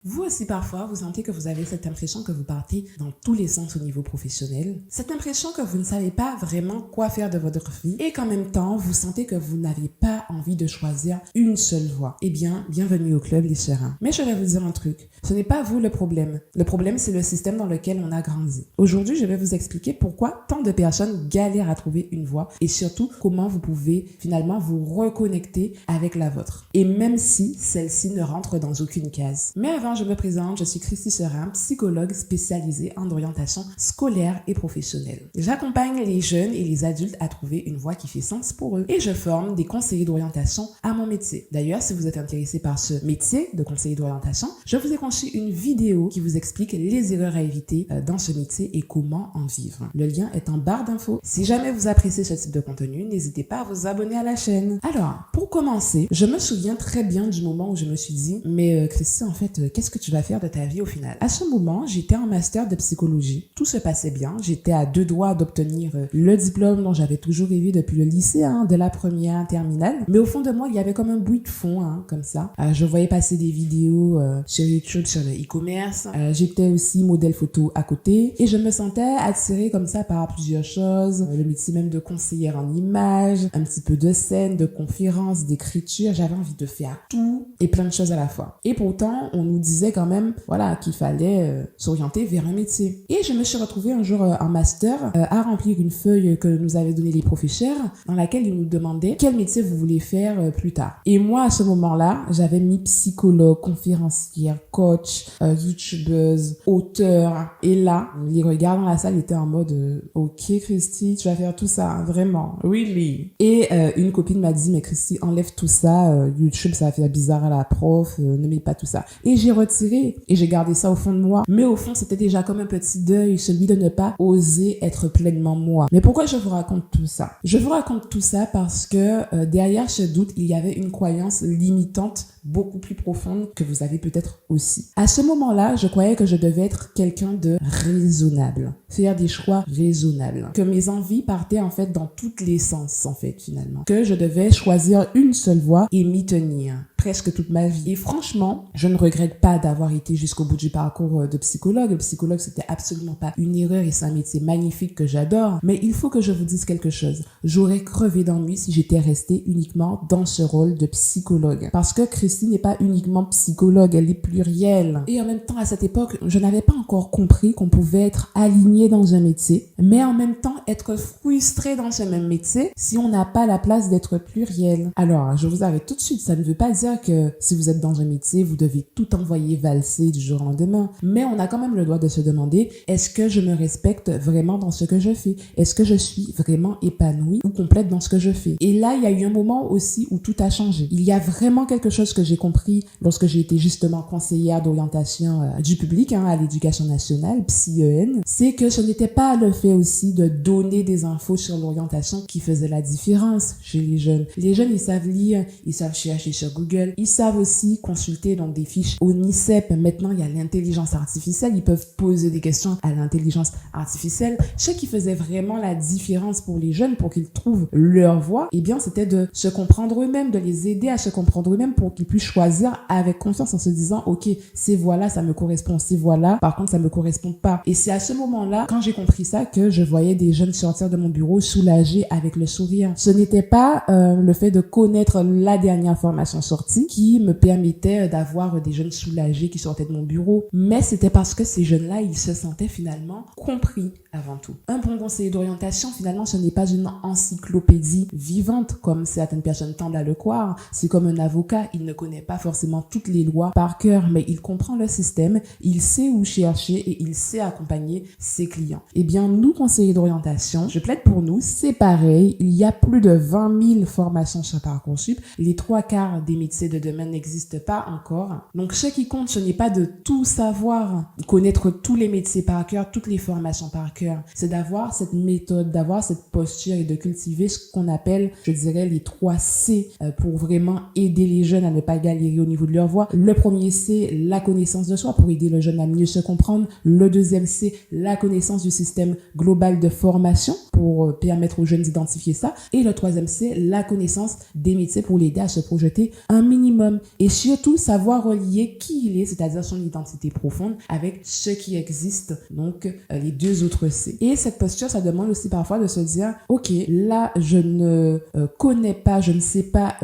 Vous aussi, parfois, vous sentez que vous avez cette impression que vous partez dans tous les sens au niveau professionnel. Cette impression que vous ne savez pas vraiment quoi faire de votre vie et qu'en même temps, vous sentez que vous n'avez pas envie de choisir une seule voie. Eh bien, bienvenue au club, les sereins. Mais je vais vous dire un truc. Ce n'est pas vous le problème. Le problème, c'est le système dans lequel on a grandi. Aujourd'hui, je vais vous expliquer pourquoi tant de personnes galèrent à trouver une voie et surtout comment vous pouvez finalement vous reconnecter avec la vôtre. Et même si celle-ci ne rentre dans aucune case. Mais avant, je me présente, je suis Christy Serin, psychologue spécialisée en orientation scolaire et professionnelle. J'accompagne les jeunes et les adultes à trouver une voie qui fait sens pour eux et je forme des conseillers d'orientation à mon métier. D'ailleurs, si vous êtes intéressé par ce métier de conseiller d'orientation, je vous ai conçu une vidéo qui vous explique les erreurs à éviter dans ce métier et comment en vivre. Le lien est en barre d'infos. Si jamais vous appréciez ce type de contenu, n'hésitez pas à vous abonner à la chaîne. Alors, pour commencer, je me souviens très bien du moment où je me suis dit, mais Christy, en fait, qu'est-ce que tu vas faire de ta vie au final? À ce moment, j'étais en master de psychologie. Tout se passait bien. J'étais à 2 doigts d'obtenir le diplôme dont j'avais toujours rêvé depuis le lycée, de la première terminale. Mais au fond de moi, il y avait comme un bruit de fond, comme ça. Je voyais passer des vidéos sur YouTube, sur le e-commerce. J'étais aussi modèle photo à côté. Et je me sentais attirée comme ça par plusieurs choses. Le métier même de conseillère en images, un petit peu de scène, de conférences, d'écriture. J'avais envie de faire tout et plein de choses à la fois. Et pourtant, on nous disait quand même, voilà, qu'il fallait s'orienter vers un métier. Et je me suis retrouvée un jour en master à remplir une feuille que nous avaient donnée les professeurs dans laquelle ils nous demandaient quel métier vous voulez faire plus tard. Et moi, à ce moment-là, j'avais mis psychologue, conférencière, coach, youtubeuse, auteur. Et là, les regards dans la salle étaient en mode ok Christy, tu vas faire tout ça, hein, vraiment, really. Et une copine m'a dit, mais Christy, enlève tout ça, YouTube, ça va faire bizarre à la prof, ne mets pas tout ça. Et j'ai retiré et j'ai gardé ça au fond de moi. Mais au fond, c'était déjà comme un petit deuil, celui de ne pas oser être pleinement moi. Mais pourquoi je vous raconte tout ça? Je vous raconte tout ça parce que derrière ce doute, il y avait une croyance limitante beaucoup plus profonde que vous avez peut-être aussi. À ce moment-là, je croyais que je devais être quelqu'un de raisonnable, faire des choix raisonnables, que mes envies partaient en fait dans tous les sens en fait finalement, que je devais choisir une seule voie et m'y tenir presque toute ma vie. Et franchement, je ne regrette pas d'avoir été jusqu'au bout du parcours de psychologue. Le psychologue, c'était absolument pas une erreur et c'est un métier magnifique que j'adore. Mais il faut que je vous dise quelque chose. J'aurais crevé d'ennui si j'étais restée uniquement dans ce rôle de psychologue. Parce que Christy n'est pas uniquement psychologue, elle est plurielle. Et en même temps, à cette époque, je n'avais pas encore compris qu'on pouvait être aligné dans un métier, mais en même temps être frustré dans ce même métier si on n'a pas la place d'être pluriel. Alors, je vous arrête tout de suite, ça ne veut pas dire que si vous êtes dans un métier, vous devez tout envoyer valser du jour au lendemain. Mais on a quand même le droit de se demander, est-ce que je me respecte vraiment dans ce que je fais? Est-ce que je suis vraiment épanouie ou complète dans ce que je fais? Et là, il y a eu un moment aussi où tout a changé. Il y a vraiment quelque chose que j'ai compris lorsque j'ai été justement conseillère d'orientation du public à l'éducation nationale, PsyEN, c'est que ce n'était pas le fait aussi de donner des infos sur l'orientation qui faisait la différence chez les jeunes. Les jeunes, ils savent lire, ils savent chercher sur Google, ils savent aussi consulter donc des fiches ONICEP. Maintenant, il y a l'intelligence artificielle. Ils peuvent poser des questions à l'intelligence artificielle. Ce qui faisait vraiment la différence pour les jeunes, pour qu'ils trouvent leur voie, eh bien, c'était de se comprendre eux-mêmes, de les aider à se comprendre eux-mêmes pour qu'ils puissent choisir avec confiance en se disant, ok, ces voies-là, ça me correspond. Ces voies-là, par contre, ça me correspond pas. Et c'est à ce moment-là, quand j'ai compris ça, que je voyais des jeunes sortir de mon bureau soulagés avec le sourire. Ce n'était pas le fait de connaître la dernière formation sortie qui me permettait d'avoir des jeunes soulagés qui sortaient de mon bureau. Mais c'était parce que ces jeunes-là, ils se sentaient finalement compris avant tout. Un bon conseiller d'orientation, finalement, ce n'est pas une encyclopédie vivante comme certaines personnes tendent à le croire. C'est comme un avocat, il ne connaît pas forcément toutes les lois par cœur, mais il comprend le système, il sait où chercher et il sait accompagner ses clients. Eh bien, nous, conseillers d'orientation, je plaide pour nous, c'est pareil. Il y a plus de 20 000 formations sur Parcoursup. Les 3/4 des métiers de demain n'existent pas encore. Donc, ce qui compte, ce n'est pas de tout savoir, connaître tous les métiers par cœur, toutes les formations par cœur. C'est d'avoir cette méthode, d'avoir cette posture et de cultiver ce qu'on appelle, je dirais, les 3 C pour vraiment aider les jeunes à ne pas galérer au niveau de leur voie. Le premier C, la connaissance de soi pour aider le jeune à mieux se comprendre. Le deuxième C, la connaissance du système global de formation pour permettre aux jeunes d'identifier ça. Et le troisième C, la connaissance des métiers pour l'aider à se projeter un minimum. Et surtout, savoir relier qui il est, c'est-à-dire son identité profonde, avec ce qui existe, donc les deux autres C. Et cette posture, ça demande aussi parfois de se dire, ok, là, je ne connais pas, je ne sais pas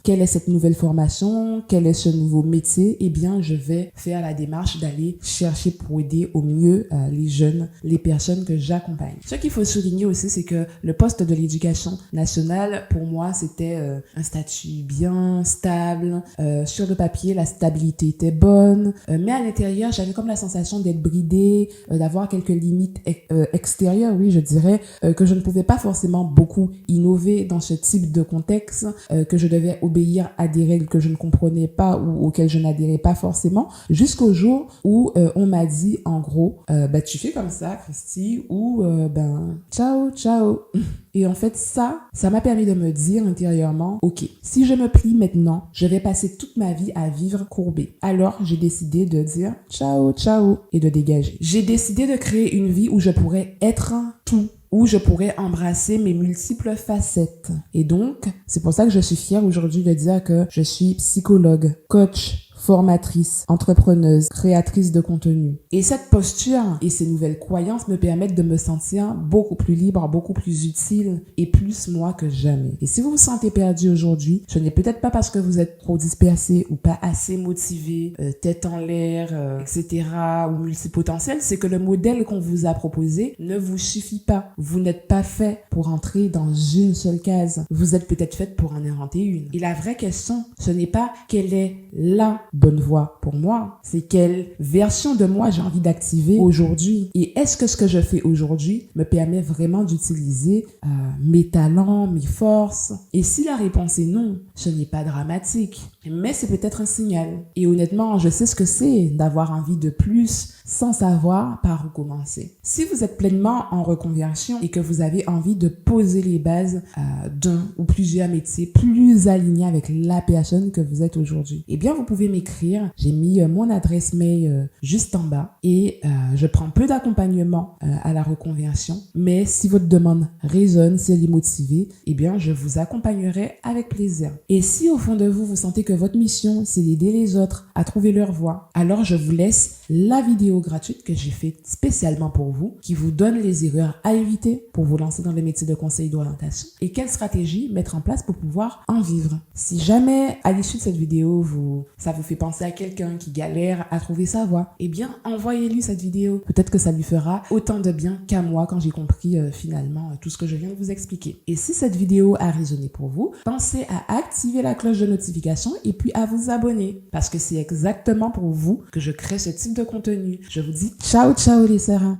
quelle est cette nouvelle formation, quel est ce nouveau métier, eh bien, je vais faire la démarche d'aller chercher pour aider au mieux les jeunes, les personnes que j'accompagne. Ce qu'il faut souligner aussi, c'est que le poste de l'éducation nationale, pour moi, c'était un statut bien stable. Sur le papier, la stabilité était bonne, mais à l'intérieur, j'avais comme la sensation d'être bridée, d'avoir quelques limites extérieures, oui, je dirais, que je ne pouvais pas forcément beaucoup innover dans ce type de contexte, que je devais obéir à des règles que je ne comprenais pas ou auxquelles je n'adhérais pas forcément, jusqu'au jour où on m'a dit, en gros, tu fais comme ça, Christy, ou ciao, ciao. Et en fait, ça m'a permis de me dire intérieurement, ok, si je me plie maintenant, je vais passer toute ma vie à vivre courbée. Alors, j'ai décidé de dire ciao, ciao et de dégager. J'ai décidé de créer une vie où je pourrais être tout, où je pourrais embrasser mes multiples facettes. Et donc, c'est pour ça que je suis fière aujourd'hui de dire que je suis psychologue, coach, formatrice, entrepreneuse, créatrice de contenu. Et cette posture et ces nouvelles croyances me permettent de me sentir beaucoup plus libre, beaucoup plus utile et plus moi que jamais. Et si vous vous sentez perdu aujourd'hui, ce n'est peut-être pas parce que vous êtes trop dispersé ou pas assez motivé, tête en l'air, etc. ou multipotentiel, c'est que le modèle qu'on vous a proposé ne vous suffit pas. Vous n'êtes pas fait pour entrer dans une seule case. Vous êtes peut-être fait pour en inventer une. Et la vraie question, ce n'est pas quelle est la bonne voie pour moi, c'est quelle version de moi j'ai envie d'activer aujourd'hui. Et est-ce que ce que je fais aujourd'hui me permet vraiment d'utiliser mes talents, mes forces? Et si la réponse est non, ce n'est pas dramatique, mais c'est peut-être un signal. Et honnêtement, je sais ce que c'est d'avoir envie de plus sans savoir par où commencer. Si vous êtes pleinement en reconversion et que vous avez envie de poser les bases d'un ou plusieurs métiers plus alignés avec la personne que vous êtes aujourd'hui, eh bien, vous pouvez m'écrire. J'ai mis mon adresse mail juste en bas et je prends peu d'accompagnement à la reconversion. Mais si votre demande résonne, si elle est motivée, eh bien, je vous accompagnerai avec plaisir. Et si au fond de vous, vous sentez que votre mission, c'est d'aider les autres à trouver leur voie, alors je vous laisse la vidéo gratuite que j'ai faite spécialement pour vous, qui vous donne les erreurs à éviter pour vous lancer dans le métier de conseiller d'orientation et quelle stratégie mettre en place pour pouvoir en vivre. Si jamais, à l'issue de cette vidéo, ça vous fait penser à quelqu'un qui galère à trouver sa voie, eh bien, envoyez-lui cette vidéo. Peut-être que ça lui fera autant de bien qu'à moi quand j'ai compris finalement tout ce que je viens de vous expliquer. Et si cette vidéo a résonné pour vous, pensez à activer la cloche de notification et puis à vous abonner parce que c'est exactement pour vous que je crée ce type de contenu. Je vous dis ciao, ciao les sœurs.